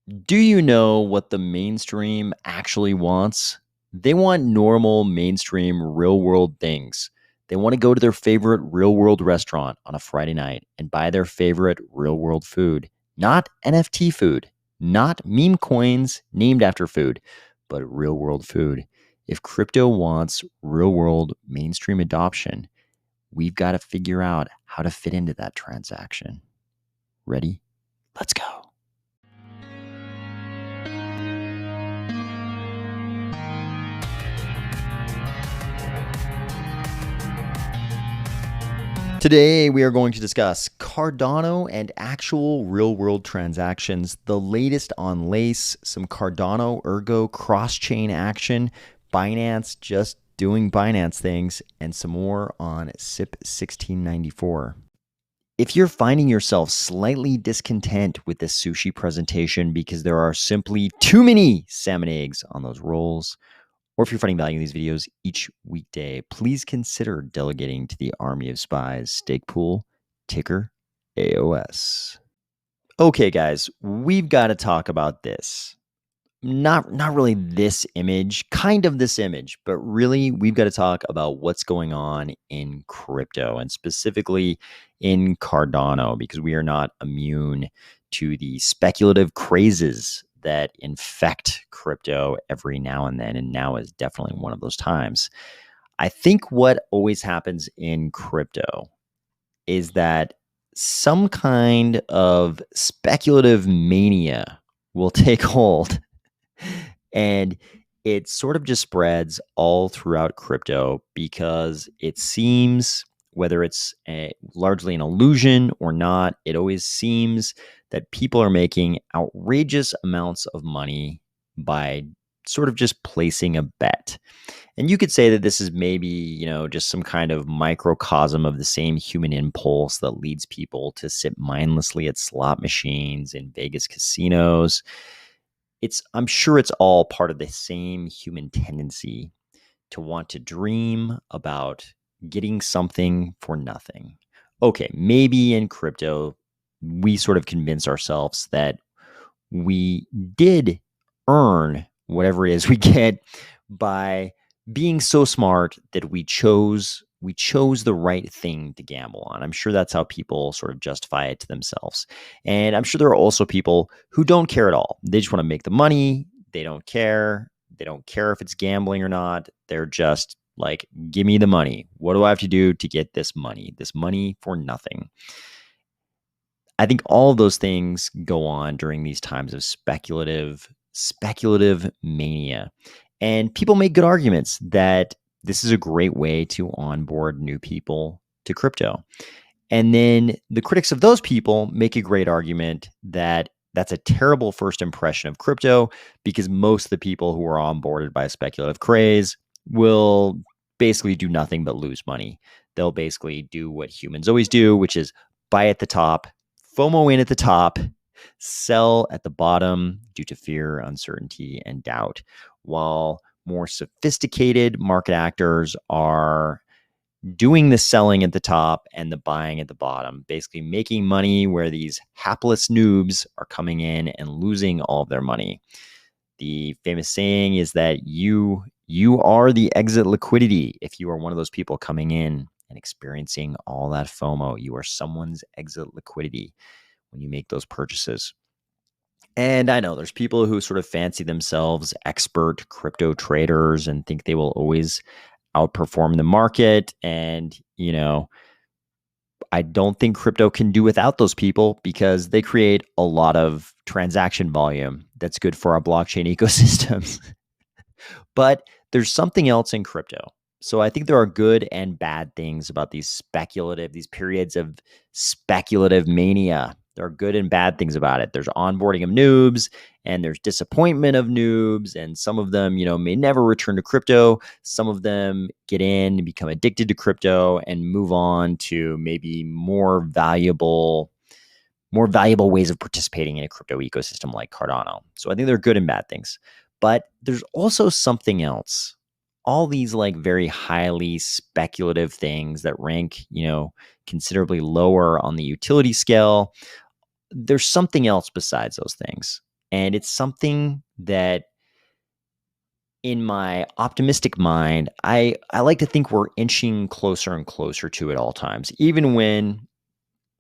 Do you know what the mainstream actually wants? They want normal, mainstream, real world things. They want to go to their favorite real world restaurant on a Friday night and buy their favorite real world food. Not NFT food, not meme coins named after food, but real world food. If crypto wants real world mainstream adoption, we've got to figure out how to fit into that transaction. Ready? Let's go. Today, we are going to discuss Cardano and actual real-world transactions, the latest on Lace, some Cardano-ERG cross-chain action, Binance just doing Binance things, and some more on SIP 1694. If you're finding yourself slightly discontent with this sushi presentation because there are simply too many salmon eggs on those rolls, or if you're finding value in these videos each weekday, please consider delegating to the Army of Spies stake pool, ticker AOS. Okay, guys, we've got to talk about this. Not really this image, kind of this image, but really we've got to talk about what's going on in crypto and specifically in Cardano, because we are not immune to the speculative crazes that infect crypto every now and then, and now is definitely one of those times. I think what always happens in crypto is that some kind of speculative mania will take hold, and it sort of just spreads all throughout crypto because it seems, whether it's largely an illusion or not, it always seems that people are making outrageous amounts of money by sort of just placing a bet. And you could say that this is maybe, just some kind of microcosm of the same human impulse that leads people to sit mindlessly at slot machines in Vegas casinos. I'm sure it's all part of the same human tendency to want to dream about getting something for nothing. Okay, maybe in crypto, we sort of convince ourselves that we did earn whatever it is we get by being so smart that we chose the right thing to gamble on. I'm sure that's how people sort of justify it to themselves. And I'm sure there are also people who don't care at all. They just want to make the money. They don't care. They don't care if it's gambling or not. They're just like, give me the money. What do I have to do to get this money? This money for nothing. I think all of those things go on during these times of speculative mania. And people make good arguments that this is a great way to onboard new people to crypto. And then the critics of those people make a great argument that that's a terrible first impression of crypto because most of the people who are onboarded by a speculative craze will basically do nothing but lose money. They'll basically do what humans always do, which is buy at the top, FOMO in at the top, sell at the bottom due to fear, uncertainty, and doubt, while more sophisticated market actors are doing the selling at the top and the buying at the bottom, basically making money where these hapless noobs are coming in and losing all of their money. The famous saying is that you are the exit liquidity. If you are one of those people coming in and experiencing all that FOMO, you are someone's exit liquidity when you make those purchases. And I know there's people who sort of fancy themselves expert crypto traders and think they will always outperform the market. And, I don't think crypto can do without those people because they create a lot of transaction volume that's good for our blockchain ecosystems. But there's something else in crypto. So I think there are good and bad things about these periods of speculative mania. There are good and bad things about it. There's onboarding of noobs and there's disappointment of noobs. And some of them, may never return to crypto. Some of them get in and become addicted to crypto and move on to maybe more valuable ways of participating in a crypto ecosystem like Cardano. So I think there are good and bad things. But there's also something else. All these like very highly speculative things that rank, considerably lower on the utility scale. There's something else besides those things. And it's something that in my optimistic mind, I like to think we're inching closer and closer to at all times, even when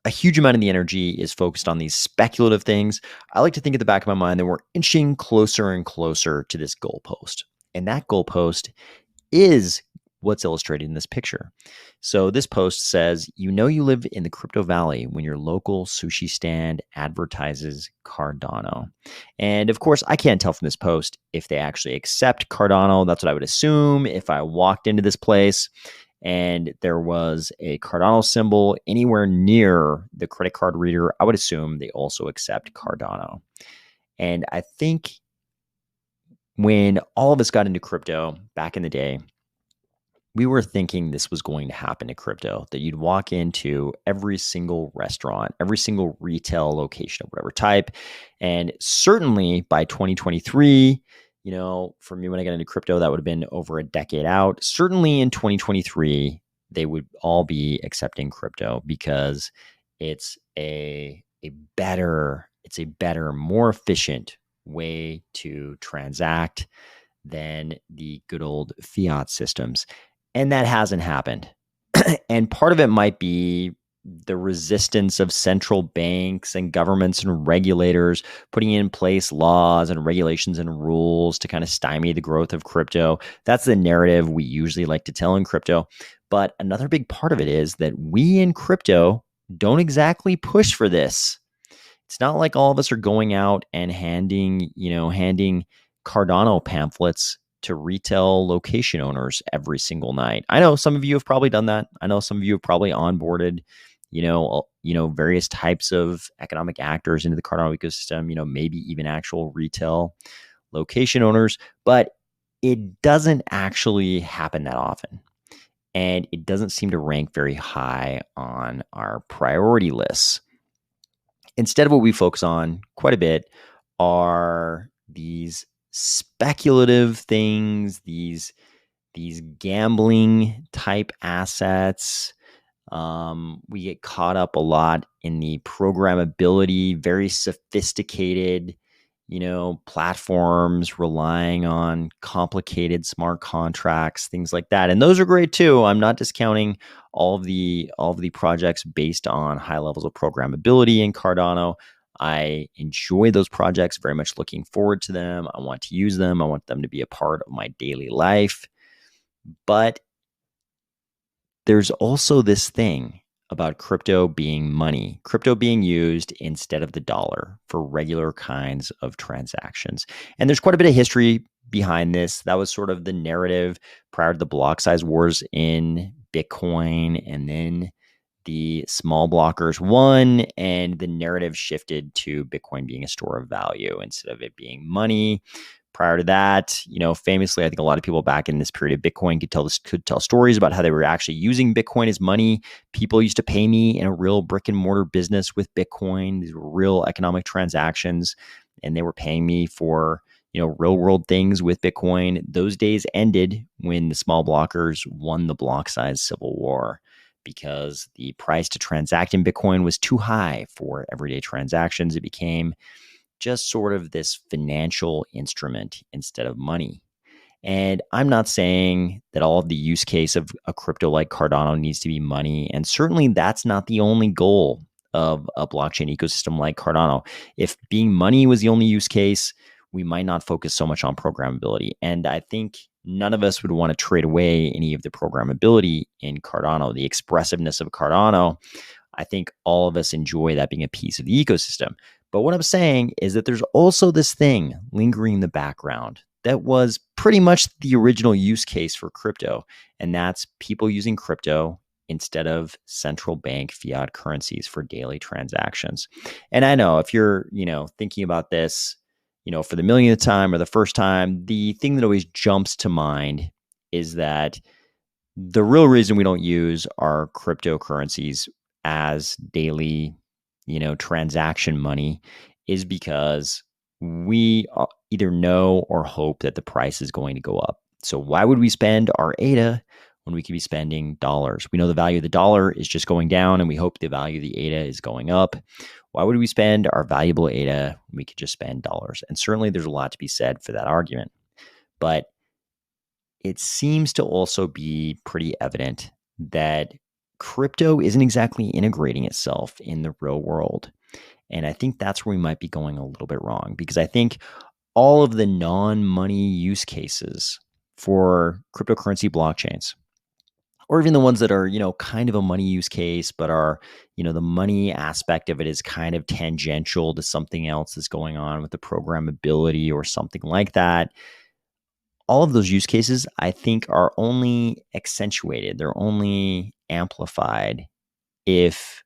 a huge amount of the energy is focused on these speculative things. I like to think at the back of my mind that we're inching closer and closer to this goalpost. And that goalpost is what's illustrated in this picture. So this post says, you know you live in the crypto valley when your local sushi stand advertises Cardano. And of course, I can't tell from this post if they actually accept Cardano. That's what I would assume if I walked into this place and there was a Cardano symbol anywhere near the credit card reader. I would assume they also accept Cardano. And I think when all of us got into crypto back in the day, we were thinking this was going to happen to crypto, that you'd walk into every single restaurant, every single retail location of whatever type. And certainly by 2023, for me, when I got into crypto, that would have been over a decade out. Certainly in 2023, they would all be accepting crypto because it's a better, more efficient way to transact than the good old fiat systems. And that hasn't happened. And part of it might be the resistance of central banks and governments and regulators putting in place laws and regulations and rules to kind of stymie the growth of crypto. That's the narrative we usually like to tell in crypto. But another big part of it is that we in crypto don't exactly push for this. It's not like all of us are going out and handing Cardano pamphlets to retail location owners every single night. I know some of you have probably done that. I know some of you have probably onboarded, various types of economic actors into the Cardano ecosystem, maybe even actual retail location owners, but it doesn't actually happen that often. And it doesn't seem to rank very high on our priority lists. Instead, what we focus on quite a bit are these speculative things, these gambling type assets. We get caught up a lot in the programmability, very sophisticated, platforms relying on complicated smart contracts, things like that. And those are great too. I'm not discounting all of the projects based on high levels of programmability in Cardano. I enjoy those projects, very much looking forward to them. I want to use them. I want them to be a part of my daily life. But there's also this thing about crypto being money, crypto being used instead of the dollar for regular kinds of transactions. And there's quite a bit of history behind this. That was sort of the narrative prior to the block size wars in Bitcoin, and then the small blockers won, and the narrative shifted to Bitcoin being a store of value instead of it being money. Prior to that, famously, I think a lot of people back in this period of Bitcoin could tell stories about how they were actually using Bitcoin as money. People used to pay me in a real brick and mortar business with Bitcoin. These were real economic transactions, and they were paying me for real world things with Bitcoin. Those days ended when the small blockers won the block size civil war, because the price to transact in Bitcoin was too high for everyday transactions. It became just sort of this financial instrument instead of money. And I'm not saying that all of the use case of a crypto like Cardano needs to be money. And certainly that's not the only goal of a blockchain ecosystem like Cardano. If being money was the only use case, we might not focus so much on programmability. And I think none of us would want to trade away any of the programmability in Cardano, the expressiveness of Cardano. I think all of us enjoy that being a piece of the ecosystem. But what I'm saying is that there's also this thing lingering in the background that was pretty much the original use case for crypto. And that's people using crypto instead of central bank fiat currencies for daily transactions. And I know if you're, thinking about this, for the millionth time or the first time, the thing that always jumps to mind is that the real reason we don't use our cryptocurrencies as daily, transaction money is because we either know or hope that the price is going to go up. So why would we spend our ADA when we could be spending dollars? We know the value of the dollar is just going down, and we hope the value of the ADA is going up. Why would we spend our valuable ADA when we could just spend dollars? And certainly there's a lot to be said for that argument. But it seems to also be pretty evident that crypto isn't exactly integrating itself in the real world. And I think that's where we might be going a little bit wrong, because I think all of the non-money use cases for cryptocurrency blockchains, or even the ones that are, kind of a money use case, but are, the money aspect of it is kind of tangential to something else that's going on with the programmability or something like that. All of those use cases, I think, are only accentuated. They're only amplified if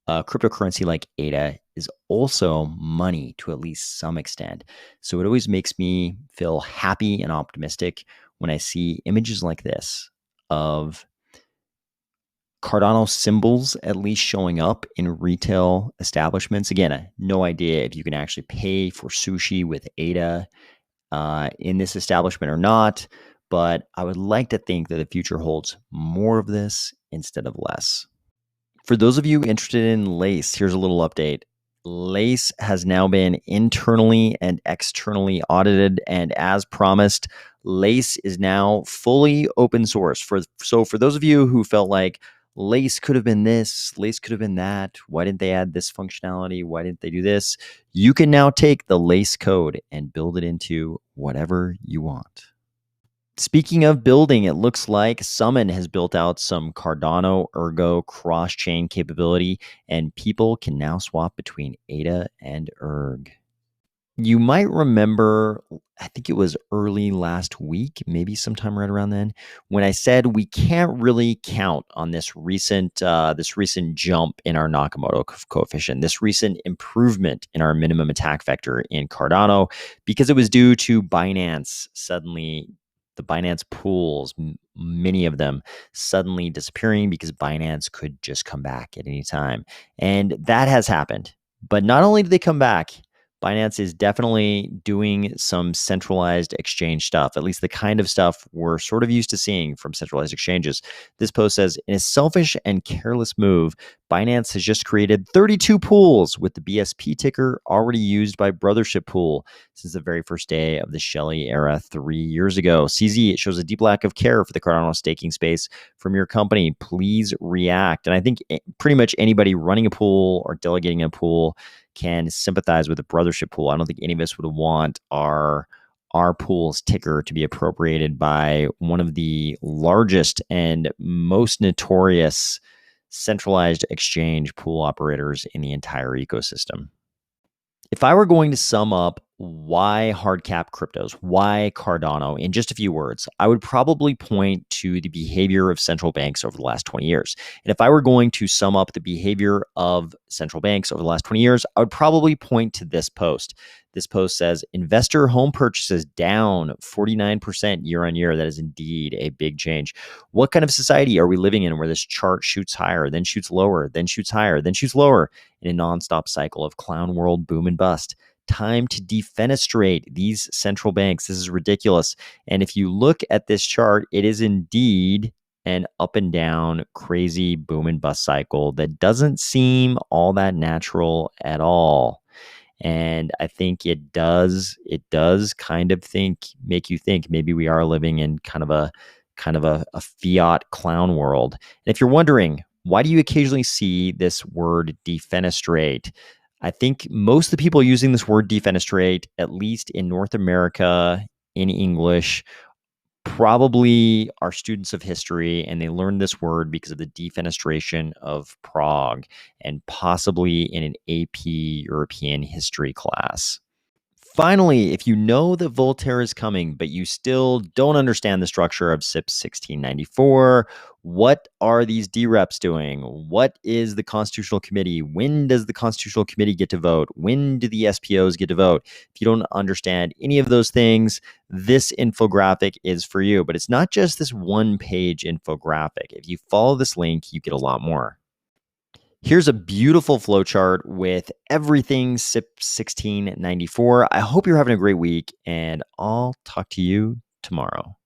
a cryptocurrency like ADA is also money to at least some extent. So it always makes me feel happy and optimistic when I see images like this of Cardano symbols at least showing up in retail establishments. Again, no idea if you can actually pay for sushi with ADA in this establishment or not, but I would like to think that the future holds more of this instead of less. For those of you interested in Lace, here's a little update. Lace has now been internally and externally audited, and as promised, Lace is now fully open source. So for those of you who felt like Lace could have been this, Lace could have been that, why didn't they add this functionality? Why didn't they do this? You can now take the Lace code and build it into whatever you want. Speaking of building, it looks like Summon has built out some Cardano-ERG cross-chain capability, and people can now swap between ADA and ERG. You might remember, I think it was early last week, maybe sometime right around then, when I said we can't really count on this recent jump in our Nakamoto coefficient, this recent improvement in our minimum attack vector in Cardano, because it was due to Binance suddenly. The Binance pools, many of them suddenly disappearing because Binance could just come back at any time. And that has happened. But not only did they come back, Binance is definitely doing some centralized exchange stuff, at least the kind of stuff we're sort of used to seeing from centralized exchanges. This post says, in a selfish and careless move, Binance has just created 32 pools with the BSP ticker already used by Brothership Pool since the very first day of the Shelley era 3 years ago. CZ, it shows a deep lack of care for the Cardano staking space from your company. Please react. And I think pretty much anybody running a pool or delegating a pool can sympathize with the Brothership Pool. I don't think any of us would want our pool's ticker to be appropriated by one of the largest and most notorious centralized exchange pool operators in the entire ecosystem. If I were going to sum up why hard cap cryptos, why Cardano, in just a few words, I would probably point to the behavior of central banks over the last 20 years. And if I were going to sum up the behavior of central banks over the last 20 years, I would probably point to this post. This post says, investor home purchases down 49% year on year. That is indeed a big change. What kind of society are we living in where this chart shoots higher, then shoots lower, then shoots higher, then shoots lower in a nonstop cycle of clown world boom and bust? Time to defenestrate these central banks. This is ridiculous. And if you look at this chart, it is indeed an up and down, crazy boom and bust cycle that doesn't seem all that natural at all. And I think it does kind of make you think maybe we are living in kind of a fiat clown world. And if you're wondering, why do you occasionally see this word defenestrate? I think most of the people using this word defenestrate, at least in North America, in English, probably are students of history, and they learned this word because of the defenestration of Prague and possibly in an AP European history class. Finally, if you know that Voltaire is coming, but you still don't understand the structure of SIP 1694, what are these DREPs doing? What is the Constitutional Committee? When does the Constitutional Committee get to vote? When do the SPOs get to vote? If you don't understand any of those things, this infographic is for you. But it's not just this one-page infographic. If you follow this link, you get a lot more. Here's a beautiful flowchart with everything SIP 1694. I hope you're having a great week, and I'll talk to you tomorrow.